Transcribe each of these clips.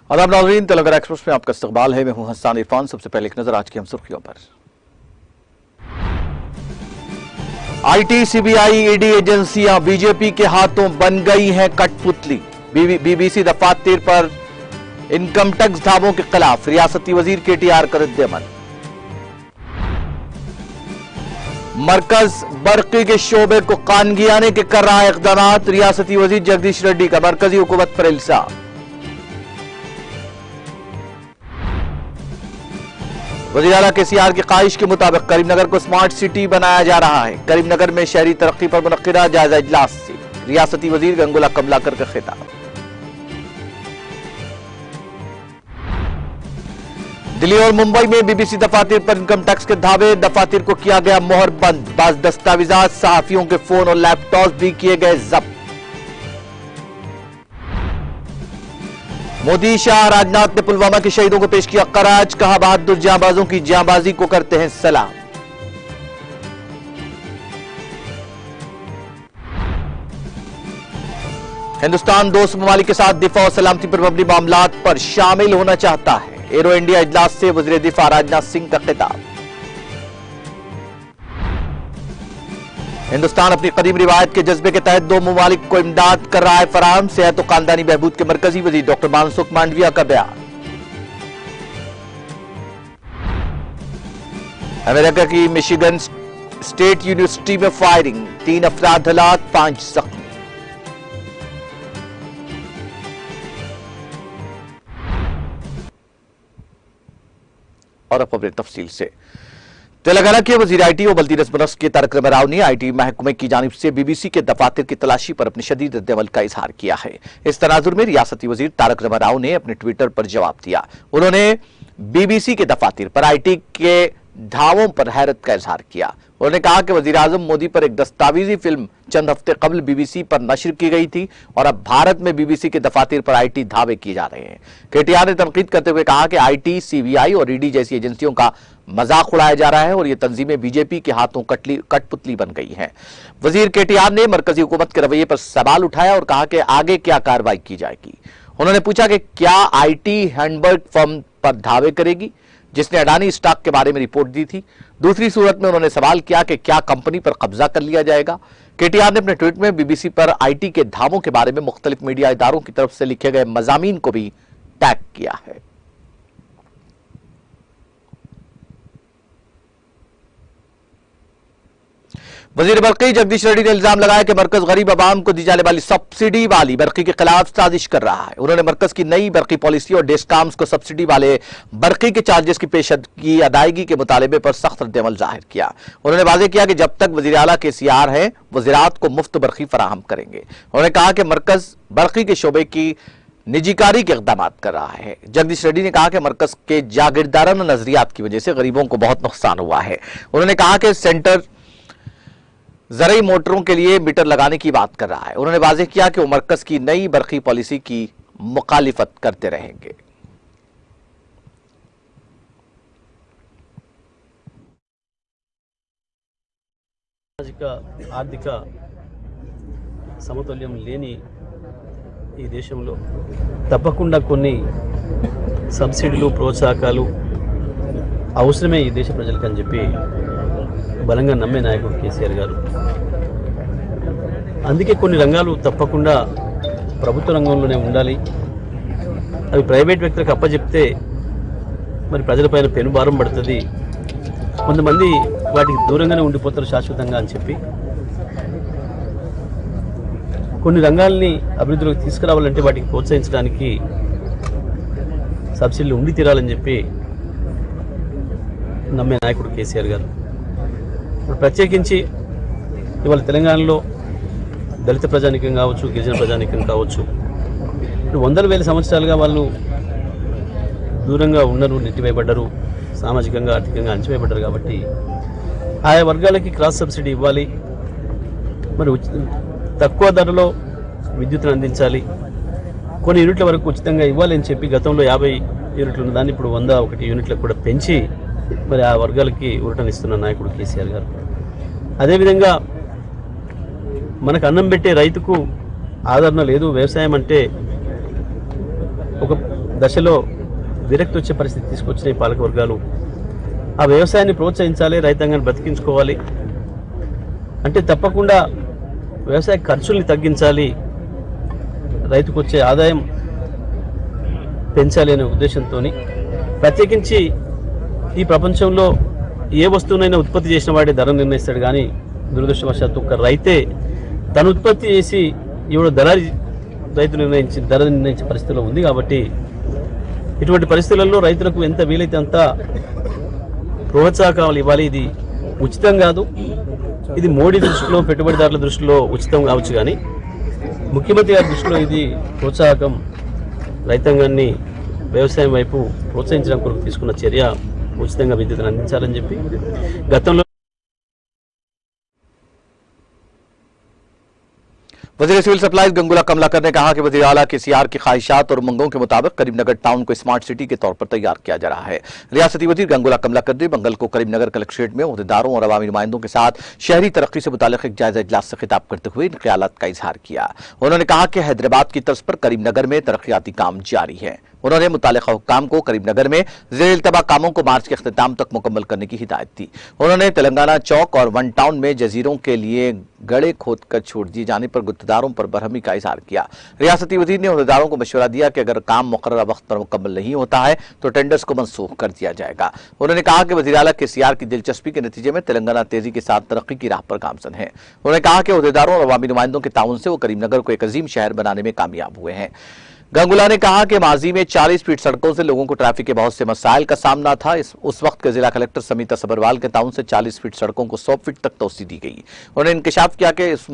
आदाब नाज़रीन, तेलंगाना एक्सप्रेस में आपका इस्तकबाल है। मैं हूं हसन इरफान। सबसे पहले एक नजर आज की हम सुर्खियों पर। आईटी, सीबीआई, ईडी एजेंसियां बीजेपी के हाथों बन गई हैं कठपुतली। बीबीसी दफातर पर इनकम टैक्स धावों के खिलाफ रियासती वजीर केटीआर का रद्द-ए-अमल। मरकज बरकी के शोबे को कानगियाने के कर रहा है इक़दामात। रियासती वजीर जगदीश रेड्डी का मरकजी हुकूमत पर इल्जाम। वज़ीर आला केसीआर की ख्वाहिश के मुताबिक करीमनगर को स्मार्ट सिटी बनाया जा रहा है। करीमनगर में शहरी तरक्की पर मुनक्किदा जायजा इजलास से रियासती वजीर गंगुला कमलाकर का खिताब। दिल्ली और मुंबई में बीबीसी दफातर पर इनकम टैक्स के धावे। दफातर को किया गया मोहर बंद। बाज़ दस्तावेजात, सहाफियों के फोन और लैपटॉप भी किए गए जब्त। मोदी, शाह, राजनाथ ने पुलवामा के शहीदों को पेश किया खराज। कहा, बहादुर जांबाजों की जांबाजी को करते हैं सलाम। हिंदुस्तान दोस्त ममालिक के साथ दिफा और सलामती पर मबनी मामलात पर शामिल होना चाहता है। एरो इंडिया इजलास से वज़ीर दिफा राजनाथ सिंह का खिताब। हिंदुस्तान अपनी कदीम रिवायत के जज्बे के तहत दो ममालिक को इमदाद कर रहा है फराहम। सेहत और खानदानी बहबूद के मरकजी वजीर डॉक्टर मनसुख मांडविया का बयान। अमेरिका की मिशिगन स्टेट यूनिवर्सिटी में फायरिंग, 3 अफराद हलाक, 5 जख्मी। और अब खबरें तफसील से। तेलंगाना के वजीर आईटी और बल्दी नस्ब के तारक रामाराव ने आईटी महकमे की जानिब से बीबीसी के दफातर की तलाशी पर अपनी शदीद रद्द-ए-अमल का इजहार किया है। इस तनाजुर में रियासती वजीर तारक रामाराव ने अपने ट्विटर पर जवाब दिया। उन्होंने बीबीसी के दफातर पर आईटी के धावों पर हैरत का इजहार किया। उन्होंने कहा कि वजीर आजम मोदी पर एक दस्तावेजी फिल्म चंद हफ्ते कबल बीबीसी पर नशर की गई थी और अब भारत में बीबीसी के दफातर पर आईटी धावे किए जा रहे हैं। केटीआर ने तनकीद करते हुए कहा कि आईटी, सीबीआई और ईडी जैसी एजेंसियों का मजाक उड़ाया जा रहा है और ये तंजीमें बीजेपी के हाथों कठपुतली बन गई हैं। वजीर केटीआर ने मरकजी हुकूमत के रवैये पर सवाल उठाया और कहा कि आगे क्या कार्रवाई की जाएगी। उन्होंने पूछा कि क्या आईटी हैंडबर्ग फर्म पर धावे करेगी जिसने अडानी स्टॉक के बारे में रिपोर्ट दी थी। दूसरी सूरत में उन्होंने सवाल किया कि क्या कंपनी पर कब्जा कर लिया जाएगा। केटीआर ने अपने ट्वीट में बीबीसी पर आईटी के धावों के बारे में मुख्तलिफ मीडिया इदारों की तरफ से लिखे गए मजामीन को भी टैग किया है। वजीर बरकी जगदीश रेड्डी ने इल्जाम लगाया कि मरकज गरीब आवाम को दी जाने वाली सब्सिडी वाली बरकी के खिलाफ साजिश कर रहा है। उन्होंने मरकज की नई बरकी पॉलिसी और डेस्काम्स को सब्सिडी वाले बरकी के चार्जेस की पेशगी अदायगी के मुतालबे पर सख्त रद्द-ए-अमल जाहिर किया। उन्होंने वाज़ेह किया कि जब तक वज़ीर आला केसीआर हैं वो ज़राअत को मुफ्त बरकी फराहम करेंगे। उन्होंने कहा कि मरकज बरकी के शोबे की निजीकारी के इक़दाम कर रहा है। जगदीश रेड्डी ने कहा कि मरकज के जागीरदाराना नजरियात की वजह से गरीबों को बहुत नुकसान हुआ है। उन्होंने कहा कि सेंटर ज़रई मोटरों के लिए मीटर लगाने की बात कर रहा है। उन्होंने वाज़ेह किया कि वो मरकज की नई बरकी पॉलिसी की मुखालिफत करते रहेंगे। ఆర్థిక సమతుల్యం లేని ఈ దేశంలో తప్పకుండా కొన్ని సబ్సిడీలు, ప్రోత్సాహకాలు అవసరమే ఈ దేశ ప్రజలకు అని చెప్పి బలంగా నమ్మే నాయకుడు కేసీఆర్ గారు. అందుకే కొన్ని రంగాలు తప్పకుండా ప్రభుత్వ రంగంలోనే ఉండాలి. అవి ప్రైవేట్ వ్యక్తులకు అప్పచెప్తే మరి ప్రజలపైన పెనుభారం పడుతుంది, కొంతమంది వాటికి దూరంగానే ఉండిపోతారు శాశ్వతంగా అని చెప్పి కొన్ని రంగాల్ని అభివృద్ధిలోకి తీసుకురావాలంటే వాటికి ప్రోత్సహించడానికి సబ్సిడీలు ఉండి తీరాలని చెప్పి నమ్మే నాయకుడు కేసీఆర్ గారు. ప్రత్యేకించి ఇవాళ తెలంగాణలో దళిత ప్రజానీకం కావచ్చు, గిరిజన ప్రజానీకం కావచ్చు, వందల వేల సంవత్సరాలుగా వాళ్ళు దూరంగా ఉన్నారు, నెట్టివేయబడ్డారు, సామాజికంగా ఆర్థికంగా అణచివేయబడ్డారు. కాబట్టి ఆయా వర్గాలకి క్రాస్ సబ్సిడీ ఇవ్వాలి, మరి తక్కువ ధరలో విద్యుత్తును అందించాలి, కొన్ని యూనిట్ల వరకు ఉచితంగా ఇవ్వాలి అని చెప్పి గతంలో 50 యూనిట్లు ఉన్న దాన్ని ఇప్పుడు 101 యూనిట్లకు కూడా పెంచి మరి ఆ వర్గాలకి ఊరటనిస్తున్న నాయకుడు కేసీఆర్ గారు. అదేవిధంగా మనకు అన్నం పెట్టే రైతుకు ఆదరణ లేదు. వ్యవసాయం అంటే ఒక దశలో విరక్తి వచ్చే పరిస్థితి తీసుకొచ్చిన ఈ పాలక వర్గాలు ఆ వ్యవసాయాన్ని ప్రోత్సహించాలి, రైతాంగాన్ని బ్రతికించుకోవాలి అంటే తప్పకుండా వ్యవసాయ ఖర్చుల్ని తగ్గించాలి, రైతుకు వచ్చే ఆదాయం పెంచాలి అనే ఉద్దేశంతో ప్రత్యేకించి ఈ ప్రపంచంలో ఏ వస్తువునైనా ఉత్పత్తి చేసిన వాడే ధర నిర్ణయిస్తాడు, కానీ దురదృష్టవశాత్తు ఒక రైతే తను ఉత్పత్తి చేసి ఇప్పుడు దళారి రైతు ధర నిర్ణయించే పరిస్థితిలో ఉంది. కాబట్టి ఇటువంటి పరిస్థితులలో రైతులకు ఎంత వీలైతే అంత ప్రోత్సాహకాలు ఇవ్వాలి. ఇది ఉచితం కాదు, ఇది మోడీ దృష్టిలో, పెట్టుబడిదారుల దృష్టిలో ఉచితం కావచ్చు, కానీ ముఖ్యమంత్రి గారి దృష్టిలో ఇది ప్రోత్సాహకం. రైతాంగాన్ని వ్యవసాయం వైపు ప్రోత్సహించడం కొరకు తీసుకున్న చర్య ఉచితంగా విద్యుత్తును అందించాలని చెప్పి గతంలో वजीर सिविल सप्लाईज गंगूला कमलाकर ने कहा कि वजीर आला के सीआर की ख्वाहिशात और उमंगों के मुताबिक करीमनगर टाउन को स्मार्ट सिटी के तौर पर तैयार किया जा रहा है। रियासती वजीर गंगूला कमलाकर ने मंगल को करीमनगर कलेक्ट्रेट में ओहदेदारों और अवामी नुमाइंदों के साथ शहरी तरक्की से मुताल्लिक एक जायजा इजलास से खिताब करते हुए इन ख्यालात का इजहार किया। उन्होंने कहा कि हैदराबाद की तर्ज पर करीमनगर में तरक्याती काम जारी है। उन्होंने मुतालिका हुक्काम को करीमनगर में ज़ेर इल्तबा कामों को मार्च के अख्तिताम तक मुकम्मल करने की हिदायत दी। उन्होंने तेलंगाना चौक और वन टाउन में जजीरों के लिए गड़े खोदकर छोड़ दिए जाने पर गुत्तेदारों पर बरहमी का इजहार किया। रियासती वजीर ने ओहदेदारों को मशवरा दिया कि अगर काम मुकर्रर वक्त पर मुकम्मल नहीं होता है तो टेंडर्स को मनसूख कर दिया जाएगा। उन्होंने कहा कि वज़ीर आला के सीआर की दिलचस्पी के नतीजे में तेलंगाना तेजी के साथ तरक्की की राह पर गामजन है। उन्होंने कहा कि ओहदेदारों और अवामी नुमाइंदों के ताउन से वो करीमनगर को एक अजीम शहर बनाने में कामयाब हुए हैं। गंगूला ने कहा कि माजी में 40 फीट सड़कों से लोगों को ट्रैफिक के बहुत से मसाइल का सामना था। उस वक्त के जिला कलेक्टर समीता सबरवाल के ताउन से 40 फीट सड़कों को 100 फीट तक तोसी दी गई। उन्होंने इंकशाफ किया कि इस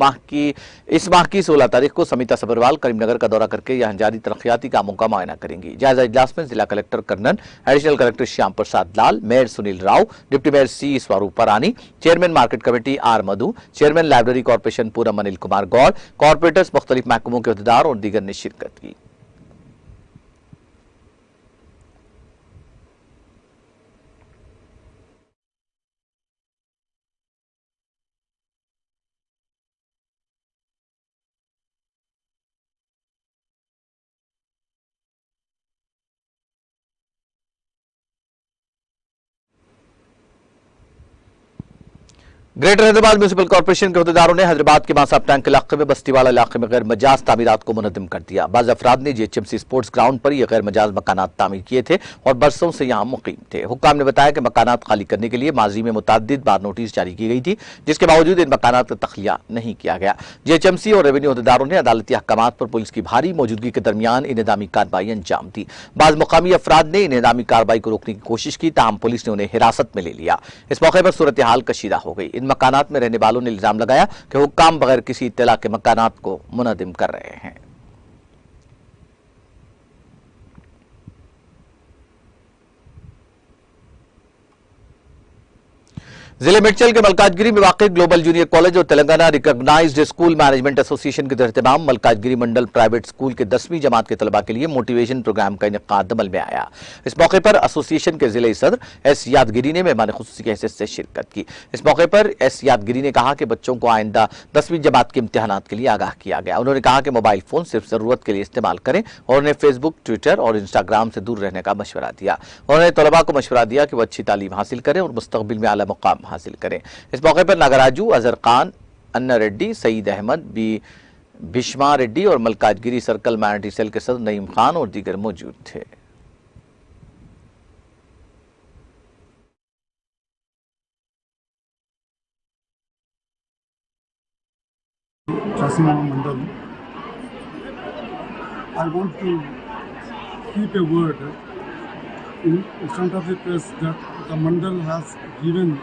माह की 16 तारीख को समीता सबरवाल करीमनगर का दौरा करके यहां जारी तरक्याती कामों का मुआयना करेंगी। जायजा इजलास में जिला collector Karnan, additional collector Shyam Prasad Lal, mayor Sunil Rao, deputy mayor C Swarupa Rani, chairman market committee R Madhu, chairman library corporation Puram Anil Kumar Goud, corporators, मुख्तलिफ महकमों के ओहदेदार और दीगर ने शिरकत की। ग्रेटर हैदराबाद म्यूनिसिपल कॉर्पोरेशन के ओहदेदारों ने हैदराबाद के मासाब टैंक इलाके में बस्तीवाला इलाके में गैर मजाज तामीरात को मुनद्दम कर दिया। बाज़ अफराद ने जीएचएमसी स्पोर्ट्स ग्राउंड पर यह गैर मजाज मकानात तामीर किए थे और बरसों से यहां मुकीम थे। हुक्काम ने बताया कि मकानात खाली करने के लिए माजी में मुतअद्दिद बार नोटिस जारी की गई थी, जिसके बावजूद इन मकानात का तख्लिया नहीं किया गया। जीएचएमसी और रेवेन्यू ओहदेदारों ने अदालती अहकामात पर पुलिस की भारी मौजूदगी के दरमियान इनेदामी कार्रवाई अंजाम दी। बाज़ मुकामी अफराद ने इनेदामी कार्रवाई को रोकने की कोशिश की, ताहम पुलिस ने उन्हें हिरासत में ले लिया। इस मौके पर सूरत हाल कशीदा हो गई। इन मकानात में रहने वालों ने इल्जाम लगाया कि हुक्काम बगैर किसी इत्तला के मकानात को मुनद्दिम कर रहे हैं। जिले मिर्चल के मलकाजगिरी में वाक़ ग्लोबल जूनियर कॉलेज और Telangana recognised school management association के तहत मलकाजगिरी मंडल प्राइवेट स्कूल के 10वीं जमात के तलबा के लिए मोटिवेशन प्रोग्राम का इनेकाद अमल में आया। इस मौके पर एसोसिएशन के जिले सदर एस यादगिरी ने मेहमान खुसूसी की हैसियत से शिरकत की। इस मौके पर एस यादगिरी ने कहा कि बच्चों को आइंदा 10वीं जमात के इम्तिहानात के लिए आगाह किया गया। उन्होंने कहा कि मोबाइल फोन सिर्फ जरूरत के लिए इस्तेमाल करें और उन्हें फेसबुक, ट्विटर और इंस्टाग्राम से दूर रहने का मशवरा दिया। उन्होंने तलबा को मशवरा दिया कि वह अच्छी तालीम हासिल करें और मुस्तकबिल में आला मुकाम हासिल करें। इस मौके पर नागराजू, अजहर खान, अन्ना रेड्डी, सईद अहमद, भीष्मा रेड्डी और मलकाजगिरी सर्कल माइनॉरिटी सेल के सदर नईम खान और दीगर मौजूद थे। Mandal. I want to keep a word in front of the press that the Mandal has given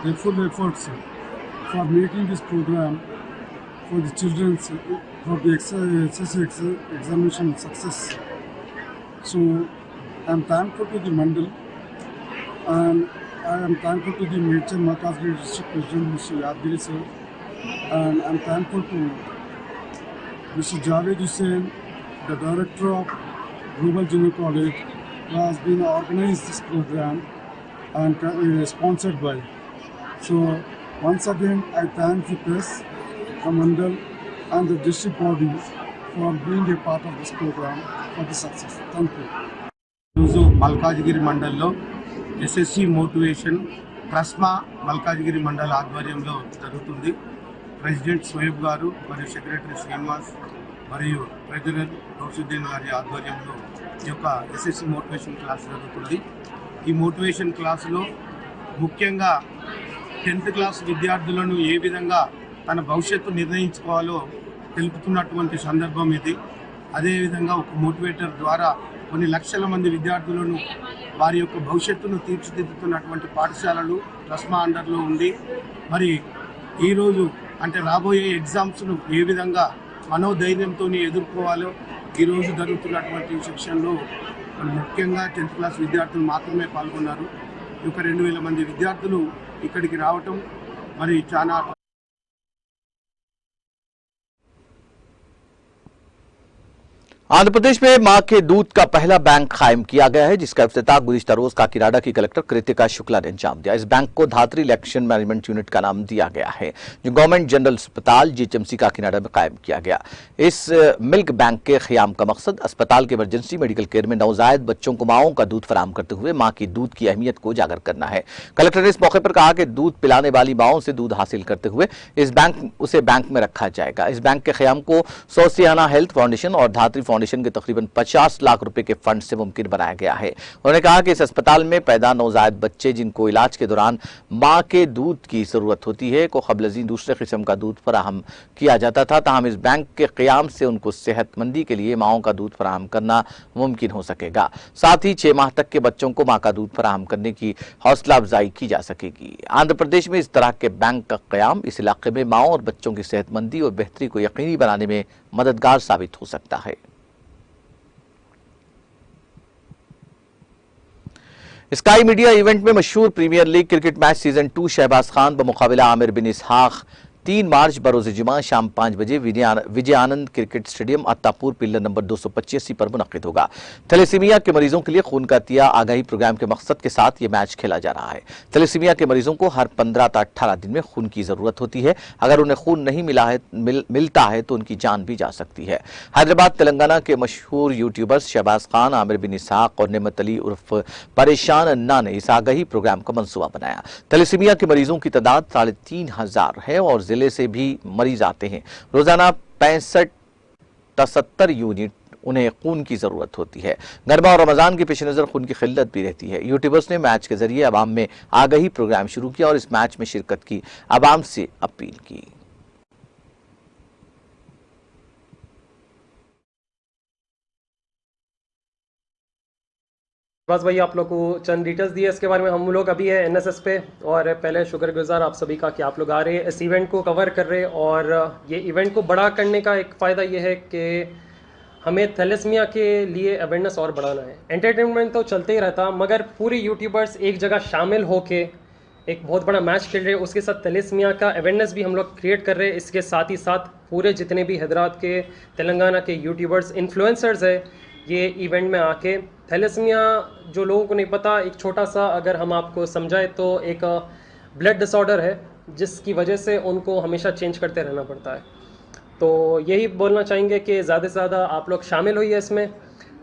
their full efforts for making this program for the children for the SSC examination success. So I am thankful to the Mandal and I am thankful to the Mirchal Malkajgiri District President Mr. Yadgiri sir, and I am thankful to Mr. Javed Hussain, the director of Global Junior College, who has been organized this program and sponsored by. So once again I thank the press, the Mandal and the district bodies for being a part of this program for the success. Thank you. రోజు మల్కాజ్గిరి మండల్లో SSC motivation TRSMA Malkajgiri మండల ఆధ్వర్యంలో జరుగుతుంది. President Soyab గారు మరియు secretary Srinivas మరియు treasurer Gousuddin గారి ఆధ్వర్యంలో ఈ యొక్క ఎస్ఎస్సి మోటివేషన్ క్లాస్ జరుగుతుంది. ఈ మోటివేషన్ క్లాసులో ముఖ్యంగా 10th క్లాస్ విద్యార్థులను ఏ విధంగా తన భవిష్యత్తు నిర్ణయించుకోవాలో తెలుపుతున్నటువంటి సందర్భం ఇది. అదేవిధంగా ఒక మోటివేటర్ ద్వారా కొన్ని లక్షల మంది విద్యార్థులను వారి యొక్క భవిష్యత్తును తీర్చిదిద్దుతున్నటువంటి పాఠశాలలు ట్రస్మా అండర్లో ఉంది. మరి ఈరోజు అంటే రాబోయే ఎగ్జామ్స్ను ఏ విధంగా మనోధైర్యంతో ఎదుర్కోవాలో ఈరోజు జరుగుతున్నటువంటి సెక్షన్లో ముఖ్యంగా 10th క్లాస్ విద్యార్థులు మాత్రమే పాల్గొన్నారు. ఈ యొక్క 2000 మంది విద్యార్థులు ఇక్కడికి రావటం మరి చాలా आंध्र प्रदेश में मां के दूध का पहला बैंक कायम किया गया है, जिसका इफ्तिताह गुज़िश्ता रोज काकीनाडा की कलेक्टर कृतिका शुक्ला ने अंजाम दिया। इस बैंक को धात्री इलेक्शन मैनेजमेंट यूनिट का नाम दिया गया है, जो गवर्नमेंट जनरल अस्पताल जीएचएमसी काकीनाडा में कायम किया गया। इस मिल्क बैंक के क़याम का मकसद अस्पताल के इमरजेंसी मेडिकल केयर में नवजायद बच्चों को माओं का दूध फराहम करते हुए मां की दूध की अहमियत को उजागर करना है। कलेक्टर ने इस मौके पर कहा कि दूध पिलाने वाली माओं से दूध हासिल करते हुए उसे बैंक में रखा जाएगा। इस बैंक के क़याम को सोसियाना हेल्थ फाउंडेशन और धात्री फाउंडेशन के तकरीबन 50 लाख रुपए के फंड से मुमकिन बनाया गया है। उन्होंने कहा कि इस अस्पताल में पैदा नवजायद बच्चे जिनको इलाज के दौरान मां के दूध की जरूरत होती है को क़ब्ल दूसरे किस्म का दूध फराहम किया जाता था। ताहम इस बैंक के क़याम से उनको सेहतमंदी के लिए माओं का दूध फराहम करना मुमकिन हो सकेगा। साथ ही 6 माह तक के बच्चों को मां का दूध फराहम करने की हौसला अफजाई की जा सकेगी। आंध्र प्रदेश में इस तरह के बैंक का क़याम इस इलाके में माओं और बच्चों की सेहतमंदी और बेहतरी को यकीनी बनाने में मददगार साबित हो सकता है। स्काई मीडिया इवेंट में मशहूर premier league cricket match season 2 Shahbaz Khan बमुकाबिला आमिर बिन इसहाक 3 मार्च बरोज़ जुमा शाम 5 बजे Vijay Anand cricket stadium Attapur pillar number 285 पर मुनक़िद होगा। थैलेसीमिया के मरीजों के लिए खून का दिया आगाही प्रोग्राम के मकसद के साथ ये मैच खेला जा रहा है। थैलेसीमिया के मरीजों को हर 15 से 18 दिन में खून की जरूरत होती है। अगर उन्हें खून नहीं मिलता है तो उनकी जान भी जा सकती है। हैदराबाद तेलंगाना के मशहूर यूट्यूबर्स शहबाज खान, आमिर बिन इसहाक और नेमत अली उर्फ परेशान अन्ना ने इस आगाही प्रोग्राम का मंसूबा बनाया। थैलेसीमिया के मरीजों की तादाद 3500 है और जिले से भी मरीज आते हैं। रोजाना 65-70 यूनिट उन्हें खून की जरूरत होती है। गरबा और रमजान के पेश नजर खून की किल्लत भी रहती है। यूट्यूबर्स ने मैच के जरिए अवाम में आगाही प्रोग्राम शुरू किया और इस मैच में शिरकत की अवाम से अपील की। बस भाई आप लोग को चंद डिटेल्स दिए इसके बारे में। हम लोग अभी है एनएसएस पे और पहले शुक्रगुजार आप सभी का कि आप लोग आ रहे हैं, इस इवेंट को कवर कर रहे हैं। और ये इवेंट को बड़ा करने का एक फ़ायदा ये है कि हमें थैलेसीमिया के लिए अवेयरनेस और बढ़ाना है। एंटरटेनमेंट तो चलते ही रहता, मगर पूरे यूट्यूबर्स एक जगह शामिल होके एक बहुत बड़ा मैच खेल रहे हैं, उसके साथ थैलेसीमिया का अवेयरनेस भी हम लोग क्रिएट कर रहे हैं। इसके साथ ही साथ पूरे जितने भी हैदराबाद के, तेलंगाना के यूट्यूबर्स, इन्फ्लुएंसर्स है, ये इवेंट में आके थैलेसीमिया जो लोगों को नहीं पता, एक छोटा सा अगर हम आपको समझाए तो एक ब्लड डिसऑर्डर है जिसकी वजह से उनको हमेशा चेंज करते रहना पड़ता है। तो यही बोलना चाहेंगे कि ज़्यादा से ज़्यादा आप लोग शामिल होइए इसमें।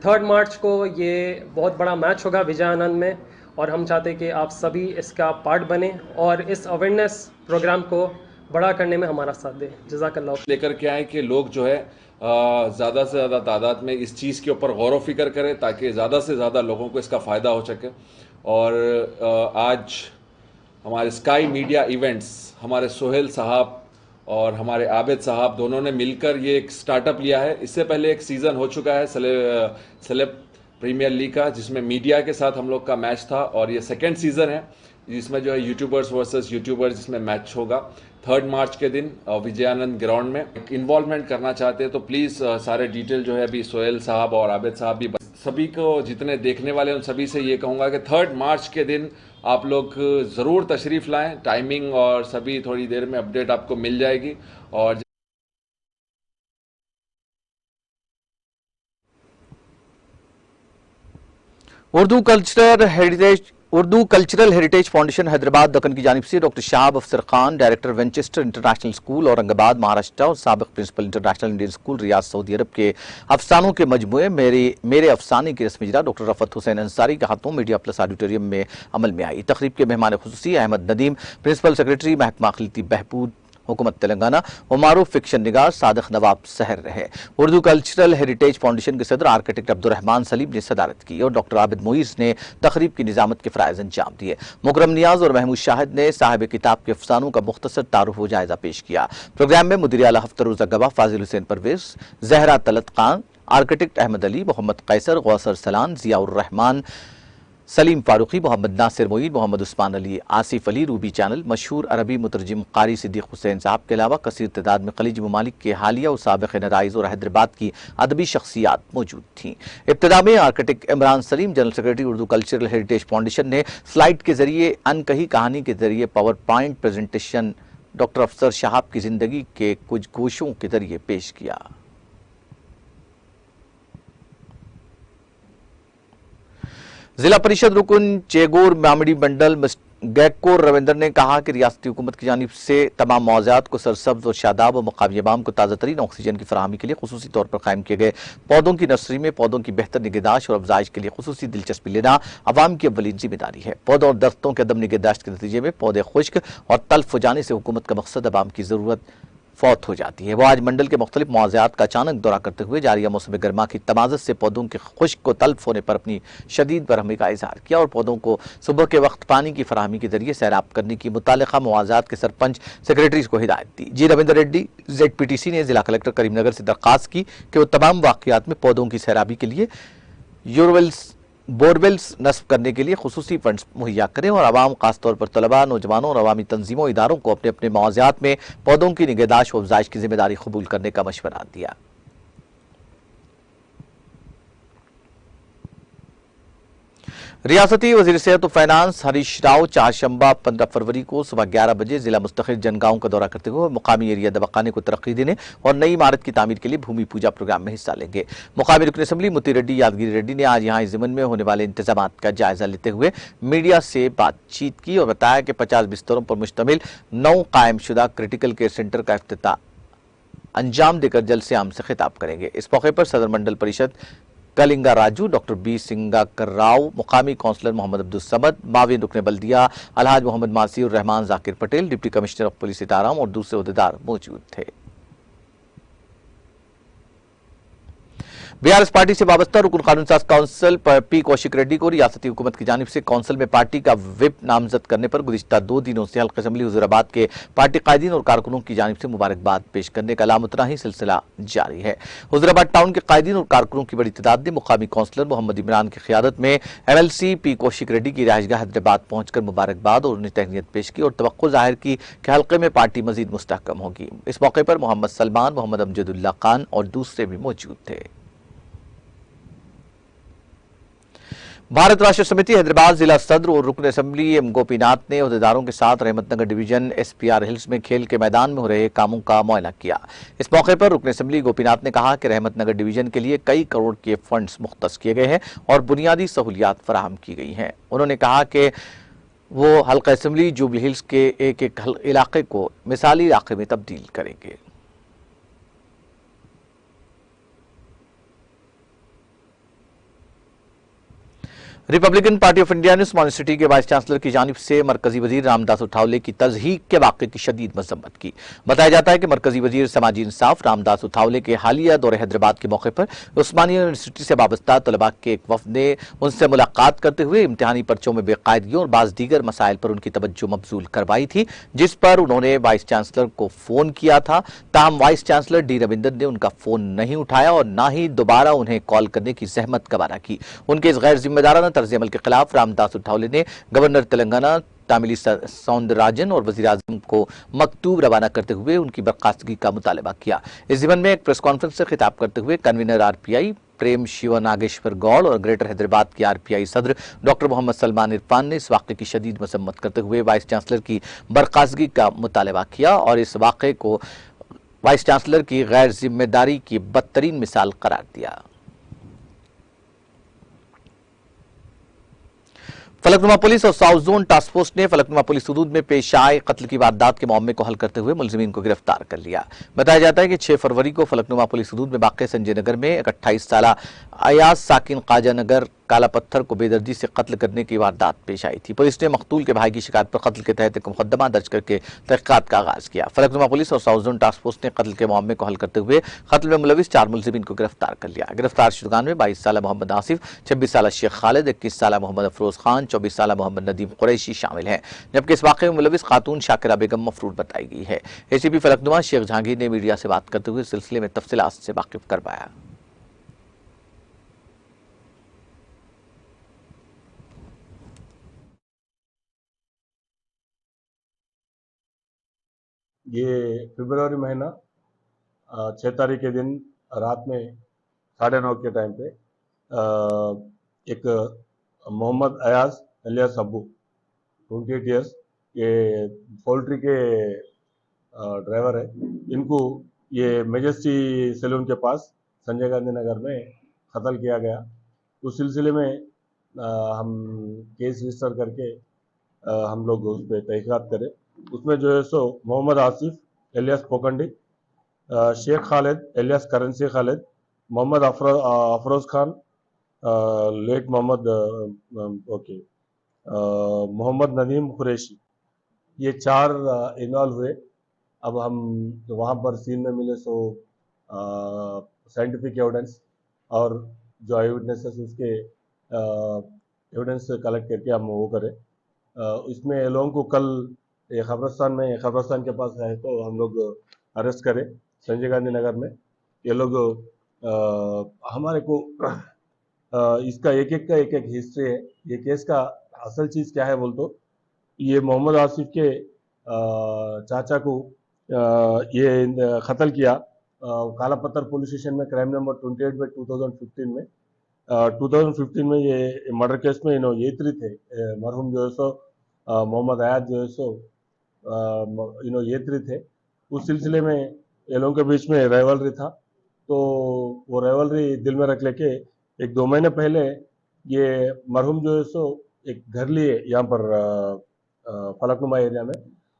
3 मार्च को ये बहुत बड़ा मैच होगा विजय आनंद में और हम चाहते हैं कि आप सभी इसका पार्ट बने और इस अवेयरनेस प्रोग्राम को बड़ा करने में हमारा साथ दें। जज़ाकल्लाह। लेकर के आए कि लोग जो है ज़्यादा से ज़्यादा तादाद में इस चीज़ के ऊपर गौर व फिक्र करें ताकि ज़्यादा से ज़्यादा लोगों को इसका फ़ायदा हो सके। और आज हमारे स्काई मीडिया इवेंट्स, हमारे सोहेल साहब और हमारे आबिद साहब दोनों ने मिलकर ये एक स्टार्टअप लिया है। इससे पहले एक सीज़न हो चुका है सेलेब प्रीमियर लीग का, जिसमें मीडिया के साथ हम लोग का मैच था, और ये सेकेंड सीज़न है जिसमें जो है यूट्यूबर्स वर्सेस यूट्यूबर्स जिसमें मैच होगा 3 मार्च के दिन विजयानंद ग्राउंड में। इन्वॉल्वमेंट करना चाहते हैं तो प्लीज़ सारे डिटेल जो है अभी सोहेल साहब और आबिद साहब भी सभी को जितने देखने वाले हैं उन सभी से ये कहूँगा कि 3 मार्च के दिन आप लोग ज़रूर तशरीफ़ लाएं। टाइमिंग और सभी थोड़ी देर में अपडेट आपको मिल जाएगी। और Urdu cultural heritage Urdu cultural heritage foundation Hyderabad Deccan की जानिब से doctor Shahab Afsar Khan, director Winchester international school Aurangabad Maharashtra और साबिक principal international Indian school Riyadh Saudi Arab के अफसानों के मजमूए मेरे अफसाने की रस्म इजरा डॉक्टर रफत हुसैन अंसारी के हाथों मीडिया प्लस ऑडिटोरियम में अमल में आई। तकरीब के मेहमान खुसूसी अहमद नदीम, प्रिंसिपल सेक्रेटरी महकमा अखिलती बहबूद हुकूमत तेलंगाना और मारूफ फिक्शन निगार सादिक नवाब सहर रहे। उर्दू कल्चरल हेरिटेज फाउंडेशन के सदर आर्किटेक्ट अब्दुर्रहमान सलीम ने सदारत की और डॉक्टर आबिद मोइज ने तकरीब की निजामत के फराइज अंजाम दिए। मुकरम नियाज और महमूद शाहिद ने साहिब किताब के अफसानों का मुख्तसर तारुफ व जायजा पेश किया। प्रोग्राम में मुदीर आला हफ्तर रोजा गवाह फाजिल Hussain Parvez, Zahra Talat Khan, architect Ahmad Ali, Mohammad Kaiser, गौसर सलान, Ziaur Rahman, Salim Farooqui, Mohammad Nasir Moin, Mohammad Usman Ali, Asif Ali, Ruby channel, मशहूर अरबी मुतरजिम कारी सिद्दीक हुसैन साहब के अलावा कसीर तादाद में खलीज ममालिक के हालिया और साबिक नराइज और हैदराबाद की अदबी शख्सियात मौजूद थीं। इब्तिदा में architect Imran Salim, general secretary Urdu cultural heritage foundation ने स्लाइड के जरिए अनकही कहानी के जरिए पावर पॉइंट प्रेजेंटेशन डॉक्टर अफसर शाहब की जिंदगी के कुछ गोशों के जरिए पेश किया। जिला परिषद रुकन चेगोर मामिडी मंडल गैकोर रविंदर ने कहा कि रियासती हुकूमत की जानिब से तमाम मौज़ात को सरसब्ज और शादाब और मुकामी अवाम को ताज़ा तरीन ऑक्सीजन की फराहमी के लिए खुसूसी तौर पर कायम किए गए पौधों की नर्सरी में पौधों की बेहतर निगहदाश्त और अफजाइश के लिए खुसूसी दिलचस्पी लेना अवाम की अव्वलीन जिम्मेदारी है। पौधों और दरख्तों के अदम निगहदाश्त के नतीजे में पौधे खुश्क और तल्फ हो जाने से हुकूमत का मकसद अवाम की जरूरत फौत हो जाती है। वो आज मंडल के मुख्तलिफ मौज़ात का अचानक दौरा करते हुए जारिया मौसम गर्मा की तमाज़त से पौधों के खुश्क को तल्फ होने पर अपनी शदीद बरहमी का इजहार किया और पौधों को सुबह के वक्त पानी की फराहमी के जरिए सैराब करने की मुतालिका मौज़ात के सरपंच सेक्रेटरीज को हिदायत दी। जी रविंदर रेड्डी ZPTC ने जिला कलेक्टर करीमनगर से दरखास्त की कि वो तमाम वाक़ियात में पौधों की सैराबी के लिए बोरवेल्स नस्ब करने के लिए खुसूसी फंड्स मुहैया करें और आवाम खासतौर पर तलबा, नौजवानों और अवामी तंजीमों इदारों को अपने अपने मौज़ात में पौधों की निगहदाश्त व अफजाइश की जिम्मेदारी कबूल करने का मशवरा दिया। रियासती वज़ीर सेहत और फाइनेंस हरीश राव चारशंबा 15 फरवरी को सुबह 11 बजे जिला मुस्तकिल जनगांव का दौरा करते हुए मुकामी एरिया दवाखाने को तरक्की देने और नई इमारत की तामीर के लिए भूमि पूजा प्रोग्राम में हिस्सा लेंगे। मुकामी रुकन असम्बली मुती रेड्डी यादगिरी रेड्डी ने आज यहाँ इस ज़िमन में होने वाले इंतजाम का जायजा लेते हुए मीडिया से बातचीत की और बताया कि 50 बिस्तरों पर मुश्तमिल 9 कायमशुदा क्रिटिकल केयर सेंटर का इफ्तिताह अंजाम देकर जल्द से आम से खिताब करेंगे। इस मौके पर सदर मंडल परिषद कलिंगा राजू, डॉक्टर बी सिंगाकर राव, मुकामी काउंसलर मोहम्मद अब्दुल समद, माविन रुकन बल्दिया Alhaj Mohammed Masir Rahman, Zakir Patel, deputy commissioner of police Itaram और दूसरे अहदेदार मौजूद थे। बीआरएस पार्टी से वाबस्ता रुकन कानून साज काउंसिल पी कौशिक रेड्डी को रियासती हुकूमत की जानिब से काउंसिल में पार्टी का विप नामजद करने पर गुज़िश्ता 2 दिनों से हल्का असम्बली हुजूराबाद के पार्टी कायदीन और कारकुनों की जानिब से मुबारकबाद पेश करने का लामुतनाही सिलसिला जारी है। हुजूराबाद टाउन के कायदीन और कारकुनों की बड़ी तादाद ने मुकामी काउंसलर मोहम्मद इमरान की क़ियादत में MLC पी कौशिक रेड्डी की रिहाइशगाह हैदराबाद पहुंचकर मुबारकबाद और उन्हें तहनीत पेश की और तवक्को जाहिर की कि हल्के में पार्टी मजीद मुस्तहकम होगी। इस मौके पर मोहम्मद सलमान, मोहम्मद अमजदुल्ला खान और दूसरे भी मौजूद थे। भारत राष्ट्र समिति हैदराबाद जिला सदर और रुकन असम्बली एम गोपीनाथ ने अहदेदारों के साथ रहमतनगर डिवीजन SPR हिल्स में खेल के मैदान में हो रहे कामों का मुआयना किया। इस मौके पर रुकन असम्बली गोपीनाथ ने कहा कि रहमतनगर डिवीजन के लिए कई करोड़ के फंड्स मुख्तस किए गए हैं और बुनियादी सहूलियात फराहम की गई हैं। उन्होंने कहा कि वो हल्का असम्बली जुबली हिल्स के एक एक इलाके को मिसाली इलाके में तब्दील करेंगे। रिपब्लिकन पार्टी ऑफ इंडिया ने उस्मानिया सिटी के वाइस चांसलर की जानिब से मरकजी वजीर रामदास उठावले की तज़हीक के वाक़े की शदीद मज़म्मत की। बताया जाता है कि मरकजी वजीर समाजी इंसाफ रामदास उठावले के हालिया दौरे हैदराबाद के मौके पर उस्मानिया यूनिवर्सिटी से वाबस्ता तलबा के एक वफ़द ने उनसे मुलाकात करते हुए इम्तिहानी पर्चों में बेकायदगियों और बाज़ दीगर मसाइल पर उनकी तवज्जो मबजूल करवाई थी, जिस पर उन्होंने वाइस चांसलर को फ़ोन किया था। ताहम वाइस चांसलर D रविंदर ने उनका फ़ोन नहीं उठाया और ना ही दोबारा उन्हें कॉल करने की जहमत गवारा की। उनके इस गैर जिम्मेदाराना तर्ज अमल के खिलाफ रामदास उठावले ने गवर्नर तेलंगाना तामिली सौंदरराजन और वज़ीर आज़म को मकतूब रवाना करते हुए उनकी बर्खास्तगी का मुतालबा किया। इस ज़िमन में एक प्रेस कॉन्फ्रेंस से खिताब करते हुए कन्वीनर RPI प्रेम शिव नागेश्वर गौड़ और ग्रेटर हैदराबाद के RPI सदर डॉक्टर मोहम्मद सलमान इरफान ने इस वाक़े की शदीद मसम्मत करते हुए वाइस चांसलर की बर्खास्तगी का मुतालबा किया और इस वाक़े को वाइस चांसलर की गैर जिम्मेदारी की बदतरीन मिसाल करार दिया। फलकनुमा पुलिस और साउथ जोन टास्क फोर्स ने फलकनुमा पुलिस हदूद में पेश आए कत्ल की वारदात के मामले को हल करते हुए मुलजिमीन को गिरफ्तार कर लिया। बताया जाता है कि 6 फरवरी को फलकनुमा पुलिस हदूद में वाक़ संजय नगर में एक 28 साल अयाज साकिन काजा नगर काला पत्थर को बेदर्दी से कत्ल करने की वारदात पेश आई थी। पुलिस ने मकतूल के भाई की शिकायत पर कत्ल के तहत एक मुकदमा दर्ज करके तहकीकात का आगाज किया। फलकनुमा पुलिस और साउथ जोन टास्क फोर्स ने कत्ल के मामले को हल करते हुए कत्ल में मुलविस 4 मुलजिमीन को गिरफ्तार कर लिया। गिरफ्तार शुदगान में 22 साल मोहम्मद आसिफ, 26 साल शेख खालिद, 21 साल मोहम्मद अफरोज खान, 24 साल मोहम्मद नदीम कुरैशी शामिल हैं, जबकि इस वाक़े में मुलविस खातून शाकिरा बेगम मफरूर बताई गई है। एसीपी फलकनुमा शेख जहांगीर ने मीडिया से बात करते हुए सिलसिले में तफसीलात से वाकिफ करवाया। ये फरवरी महीना 6 तारीख के दिन रात में 9:30 के टाइम पे एक मोहम्मद अयाज अलियास अब्बू 28 ईयर्स ये पोल्ट्री के ड्राइवर है। इनको ये मेजेस्टी सैलून के पास संजय गांधी नगर में कत्ल किया गया। उस सिलसिले में हम केस रजिस्टर करके हम लोग उस पर तहकीकात करें। उसमें जो है सो Mohammed Asif alias Pokandi, Sheikh Khalid alias currency Khalid, Mohammed Afroz Khan, late Mohammed Mohammed Nadeem Qureshi, ये 4 इन्वॉल्व हुए। अब हम वहाँ पर सीन में मिले सो साइंटिफिक एविडेंस और जो आई विटनेसेस उसके एविडेंस कलेक्ट करके हम वो करें। इसमें लोगों को कल खबरस्तान के पास है तो हम लोग अरेस्ट करें संजय गांधी नगर में। ये लोग हमारे को इसका एक एक हिस्ट्री है। ये केस का असल चीज़ क्या है बोल तो ये मोहम्मद आसिफ के चाचा को ये कत्ल किया काला पत्थर पुलिस स्टेशन में क्राइम नंबर 28 में 2015 में 2015 में ये मर्डर केस में ये 3 थे। मरहूम जो है सो मोहम्मद अयाज जो है सो ये 3 थे। उस सिलसिले में ये लोगों के बीच में राइवलरी था, तो वो राइवलरी दिल में रख लेके 1-2 महीने पहले ये मरहूम जो है सो एक घर लिए यहाँ पर फलकनुमा एरिया में।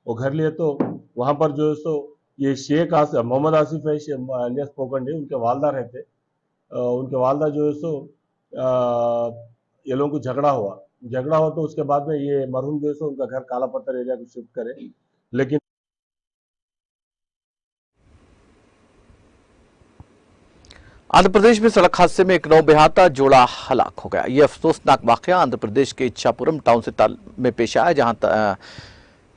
वो घर लिए तो वहाँ पर जो है सो ये शेख मोहम्मद आसिफ है अलियास पोकंडी, उनके वालदा रहते। उनके वालदा जो है सो ये लोगों को झगड़ा हुआ तो उसके बाद में ये मरहूम जो है सो उनका घर काला पत्थर एरिया को शिफ्ट करे। लेकिन आंध्र प्रदेश में सड़क हादसे में एक नौबेहाता जोड़ा हलाक हो गया। यह अफसोसनाक वाकया आंध्र प्रदेश के इच्छापुरम टाउन में पेश आया, जहां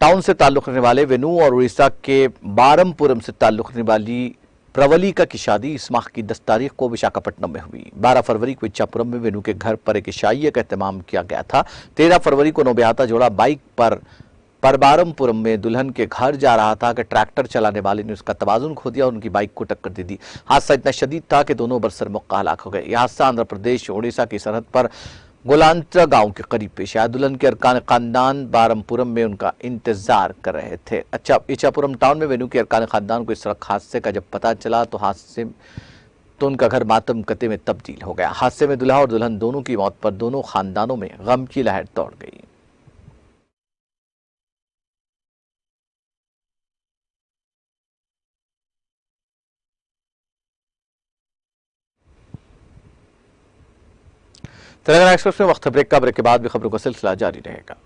टाउन से ताल्लुक रखने वाले वेनू और उड़ीसा के बारमपुरम से ताल्लुक रखने वाली प्रवलिका की शादी इस माह की 10 तारीख को विशाखापट्टनम में हुई। 12 फरवरी को इच्छापुरम में वेनू के घर पर एक इशाइया का एहतमाम किया गया था। 13 फरवरी को नौबेहाता जोड़ा बाइक पर परबारमपुरम में दुल्हन के घर जा रहा था कि ट्रैक्टर चलाने वाले ने उसका तवाजुन खो दिया और उनकी बाइक को टक्कर दे दी। हादसा इतना शदीद था कि दोनों बरसर मौका हलाक हो गए। यह हादसा आंध्र प्रदेश उड़ीसा की सरहद पर गोलांत्रा गांव के करीब पेश आया। दुल्हन के अरकान खानदान बारमपुरम में उनका इंतजार कर रहे थे। अच्छा, इच्छापुरम टाउन में वेनू के अरकान खानदान को इस सड़क हादसे का जब पता चला तो उनका घर मातम कते में तब्दील हो गया। हादसे में दुल्हा और दुल्हन दोनों की मौत पर दोनों खानदानों में गम की लहर दौड़ गई। तेलंगाना एक्सप्रेस में वक्त ब्रेक के बाद भी खबरों का सिलसिला जारी रहेगा।